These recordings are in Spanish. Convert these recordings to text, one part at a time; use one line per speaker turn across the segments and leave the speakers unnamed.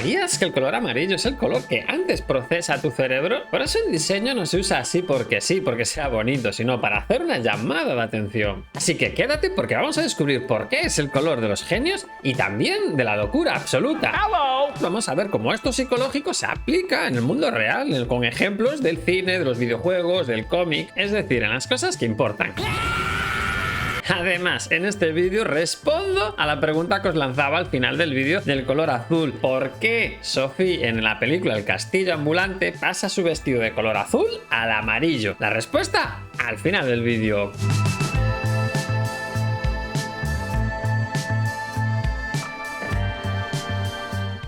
¿Sabías que el color amarillo es el color que antes procesa tu cerebro? Por eso el diseño no se usa así porque sí, porque sea bonito, sino para hacer una llamada de atención. Así que quédate porque vamos a descubrir por qué es el color de los genios y también de la locura absoluta. ¡Hello! Vamos a ver cómo esto psicológico se aplica en el mundo real, con ejemplos del cine, de los videojuegos, del cómic, es decir, en las cosas que importan. Además, en este vídeo respondo a la pregunta que os lanzaba al final del vídeo del color azul. ¿Por qué Sophie en la película El Castillo Ambulante pasa su vestido de color azul al amarillo? La respuesta al final del vídeo.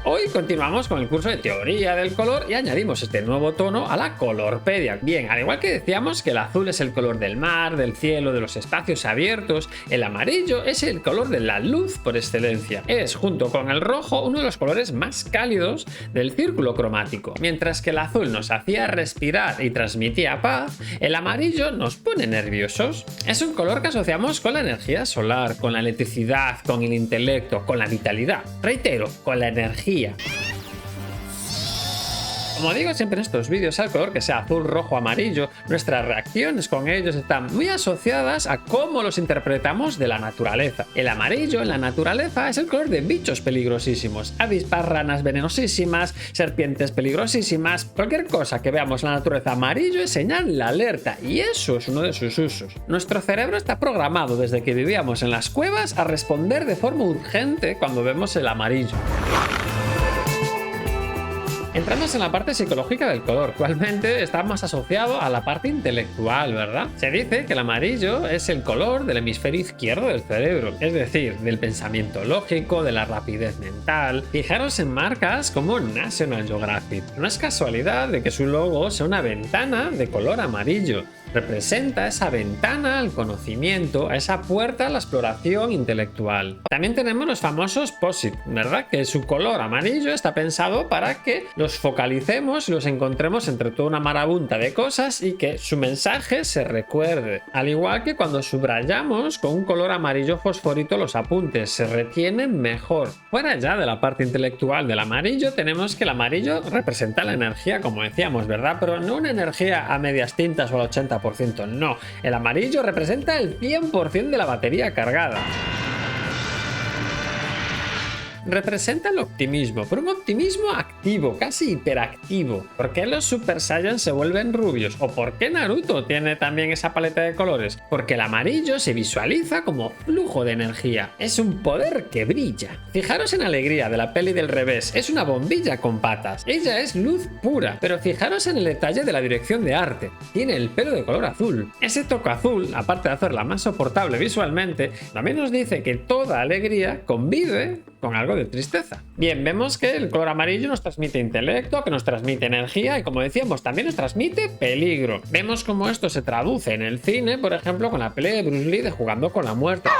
Hoy continuamos con el curso de teoría del color y añadimos este nuevo tono a la colorpedia. Bien, al igual que decíamos que el azul es el color del mar, del cielo, de los espacios abiertos, el amarillo es el color de la luz por excelencia. Es, junto con el rojo, uno de los colores más cálidos del círculo cromático. Mientras que el azul nos hacía respirar y transmitía paz, el amarillo nos pone nerviosos. Es un color que asociamos con la energía solar, con la electricidad, con el intelecto, con la vitalidad. Reitero, con la energía. Como digo siempre en estos vídeos, al color que sea azul, rojo, amarillo, nuestras reacciones con ellos están muy asociadas a cómo los interpretamos de la naturaleza. El amarillo en la naturaleza es el color de bichos peligrosísimos, avispas, ranas venenosísimas, serpientes peligrosísimas. Cualquier cosa que veamos en la naturaleza amarillo es señal de alerta y eso es uno de sus usos. Nuestro cerebro está programado desde que vivíamos en las cuevas a responder de forma urgente cuando vemos el amarillo. Entramos en la parte psicológica del color, actualmente está más asociado a la parte intelectual, ¿verdad? Se dice que el amarillo es el color del hemisferio izquierdo del cerebro, es decir, del pensamiento lógico, de la rapidez mental. Fijaros en marcas como National Geographic. No es casualidad de que su logo sea una ventana de color amarillo. Representa esa ventana al conocimiento, a esa puerta a la exploración intelectual. También tenemos los famosos POSIT, ¿verdad? Que su color amarillo está pensado para que los focalicemos y los encontremos entre toda una marabunta de cosas y que su mensaje se recuerde. Al igual que cuando subrayamos con un color amarillo fosforito los apuntes, se retienen mejor. Fuera ya de la parte intelectual del amarillo, tenemos que el amarillo representa la energía, como decíamos, ¿verdad? Pero no una energía a medias tintas o al 80%. No, el amarillo representa el 100% de la batería cargada. Representa el optimismo, pero un optimismo activo, casi hiperactivo. ¿Por qué los Super Saiyan se vuelven rubios? ¿O por qué Naruto tiene también esa paleta de colores? Porque el amarillo se visualiza como flujo de energía. Es un poder que brilla. Fijaros en Alegría de la peli del revés. Es una bombilla con patas. Ella es luz pura. Pero fijaros en el detalle de la dirección de arte. Tiene el pelo de color azul. Ese toque azul, aparte de hacerla más soportable visualmente, también nos dice que toda alegría convive con algo de tristeza. Bien, vemos que el color amarillo nos transmite intelecto, que nos transmite energía y, como decíamos, también nos transmite peligro. Vemos cómo esto se traduce en el cine, por ejemplo, con la pelea de Bruce Lee de Jugando con la Muerte.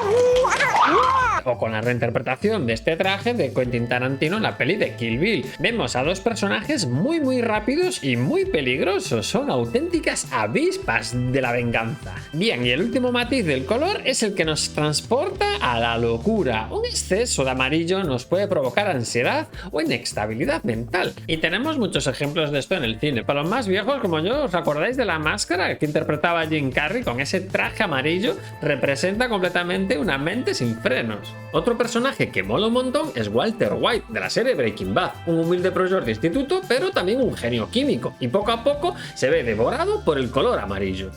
O con la reinterpretación de este traje de Quentin Tarantino en la peli de Kill Bill. Vemos a dos personajes muy rápidos y muy peligrosos. Son auténticas avispas de la venganza. Bien, y el último matiz del color es el que nos transporta a la locura. Un exceso de amarillo nos puede provocar ansiedad o inestabilidad mental. Y tenemos muchos ejemplos de esto en el cine. Para los más viejos como yo, ¿os acordáis de La Máscara que interpretaba Jim Carrey con ese traje amarillo? Representa completamente una mente sin frenos. Otro personaje que mola un montón es Walter White de la serie Breaking Bad, un humilde profesor de instituto pero también un genio químico, y poco a poco se ve devorado por el color amarillo.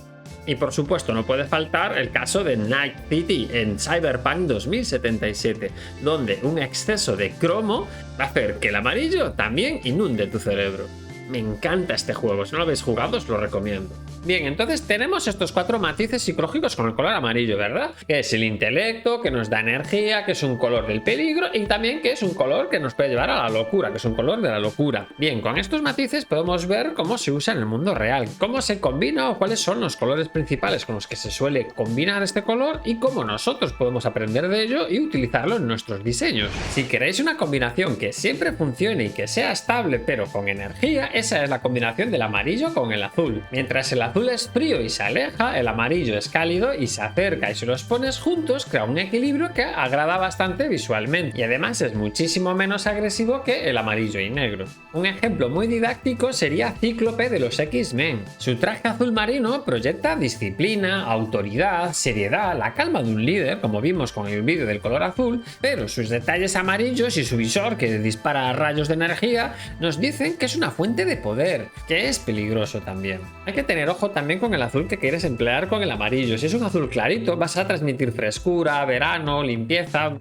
Y por supuesto no puede faltar el caso de Night City en Cyberpunk 2077, donde un exceso de cromo va a hacer que el amarillo también inunde tu cerebro. Me encanta este juego, si no lo habéis jugado os lo recomiendo. Bien, entonces tenemos estos 4 matices psicológicos con el color amarillo, ¿verdad? Que es el intelecto, que nos da energía, que es un color del peligro y también que es un color que nos puede llevar a la locura, que es un color de la locura. Bien, con estos matices podemos ver cómo se usa en el mundo real, cómo se combina o cuáles son los colores principales con los que se suele combinar este color y cómo nosotros podemos aprender de ello y utilizarlo en nuestros diseños. Si queréis una combinación que siempre funcione y que sea estable pero con energía, esa es la combinación del amarillo con el azul. Mientras el azul es frío y se aleja, el amarillo es cálido y se acerca, y si los pones juntos crea un equilibrio que agrada bastante visualmente y además es muchísimo menos agresivo que el amarillo y negro. Un ejemplo muy didáctico sería Cíclope de los X-Men. Su traje azul marino proyecta disciplina, autoridad, seriedad, la calma de un líder, como vimos con el vídeo del color azul, pero sus detalles amarillos y su visor que dispara rayos de energía nos dicen que es una fuente de poder, que es peligroso también. Hay que tener ojo también con el azul que quieres emplear con el amarillo. Si es un azul clarito vas a transmitir frescura, verano, limpieza.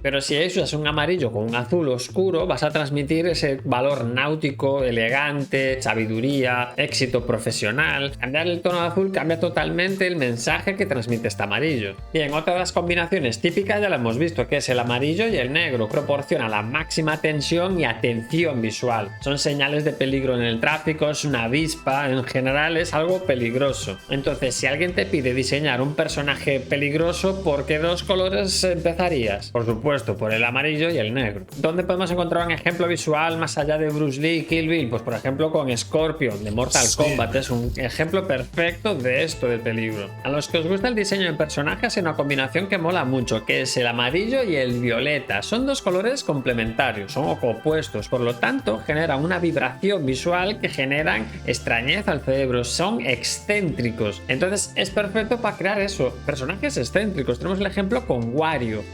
Pero si usas un amarillo con un azul oscuro, vas a transmitir ese valor náutico, elegante, sabiduría, éxito profesional. Cambiar el tono de azul cambia totalmente el mensaje que transmite este amarillo. Bien, otra de las combinaciones típicas ya la hemos visto, que es el amarillo y el negro. Proporciona la máxima tensión y atención visual. Son señales de peligro en el tráfico, es una avispa, en general es algo peligroso. Entonces, si alguien te pide diseñar un personaje peligroso, ¿por qué dos colores empezarías? Por supuesto, por el amarillo y el negro. ¿Dónde podemos encontrar un ejemplo visual más allá de Bruce Lee y Kill Bill? Pues por ejemplo con Scorpion de Mortal Kombat. Es un ejemplo perfecto de esto de peligro. A los que os gusta el diseño de personajes, hay una combinación que mola mucho, que es el amarillo y el violeta. Son dos colores complementarios, son opuestos, por lo tanto generan una vibración visual que generan extrañeza al cerebro, son excéntricos. Entonces es perfecto para crear eso, personajes excéntricos. Tenemos el ejemplo con Wario.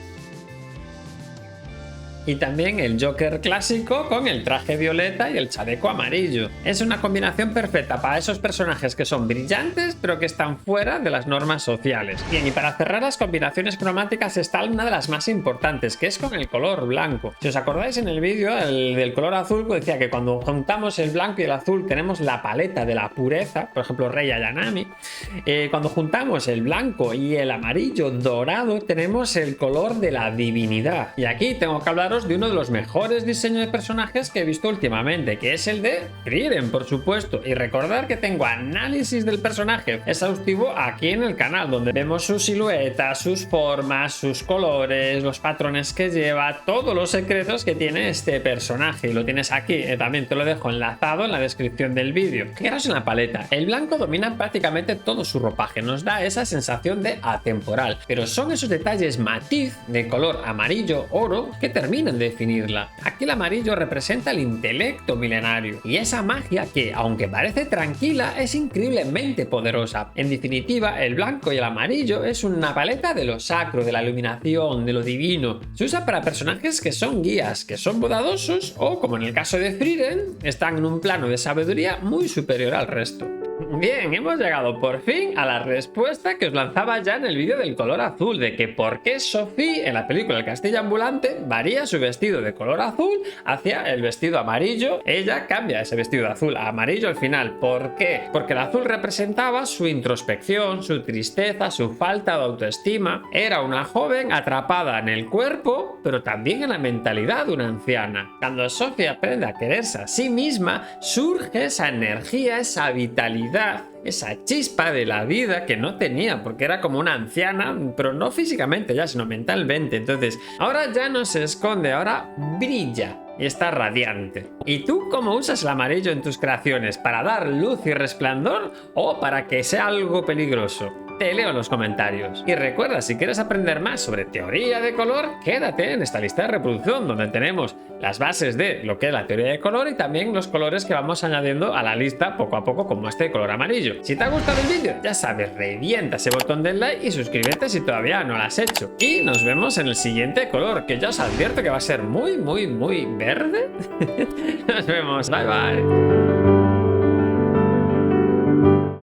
Y también el Joker clásico con el traje violeta y el chaleco amarillo. Es una combinación perfecta para esos personajes que son brillantes pero que están fuera de las normas sociales. Bien, y para cerrar las combinaciones cromáticas está una de las más importantes, que es con el color blanco. Si os acordáis en el vídeo del color azul, decía que cuando juntamos el blanco y el azul tenemos la paleta de la pureza, por ejemplo Rei Ayanami. Cuando juntamos el blanco y el amarillo dorado tenemos el color de la divinidad. Y aquí tengo que hablar de uno de los mejores diseños de personajes que he visto últimamente, que es el de Frieren, por supuesto. Y recordar que tengo análisis del personaje exhaustivo aquí en el canal, donde vemos su silueta, sus formas, sus colores, los patrones que lleva, todos los secretos que tiene este personaje. Y lo tienes aquí, también te lo dejo enlazado en la descripción del vídeo. Fijaros en la paleta, el blanco domina prácticamente todo su ropaje, nos da esa sensación de atemporal, pero son esos detalles matiz de color amarillo oro que terminan de definirla. Aquí el amarillo representa el intelecto milenario y esa magia que, aunque parece tranquila, es increíblemente poderosa. En definitiva, el blanco y el amarillo es una paleta de lo sacro, de la iluminación, de lo divino. Se usa para personajes que son guías, que son bondadosos o, como en el caso de Frieren, están en un plano de sabiduría muy superior al resto. Bien, hemos llegado por fin a la respuesta que os lanzaba ya en el vídeo del color azul, de que por qué Sophie en la película El Castillo Ambulante varía su vestido de color azul hacia el vestido amarillo. Ella cambia ese vestido de azul a amarillo al final. ¿Por qué? Porque el azul representaba su introspección, su tristeza, su falta de autoestima. Era una joven atrapada en el cuerpo, pero también en la mentalidad de una anciana. Cuando Sophie aprende a quererse a sí misma, surge esa energía, esa vitalidad, esa chispa de la vida que no tenía, porque era como una anciana, pero no físicamente ya, sino mentalmente. Entonces, ahora ya no se esconde, ahora brilla y está radiante. ¿Y tú cómo usas el amarillo en tus creaciones? ¿Para dar luz y resplandor o para que sea algo peligroso? Te leo en los comentarios. Y recuerda, si quieres aprender más sobre teoría de color, quédate en esta lista de reproducción donde tenemos las bases de lo que es la teoría de color y también los colores que vamos añadiendo a la lista poco a poco, como este color amarillo. Si te ha gustado el vídeo, ya sabes, revienta ese botón del like y suscríbete si todavía no lo has hecho. Y nos vemos en el siguiente color, que ya os advierto que va a ser muy verde. Nos vemos, bye bye.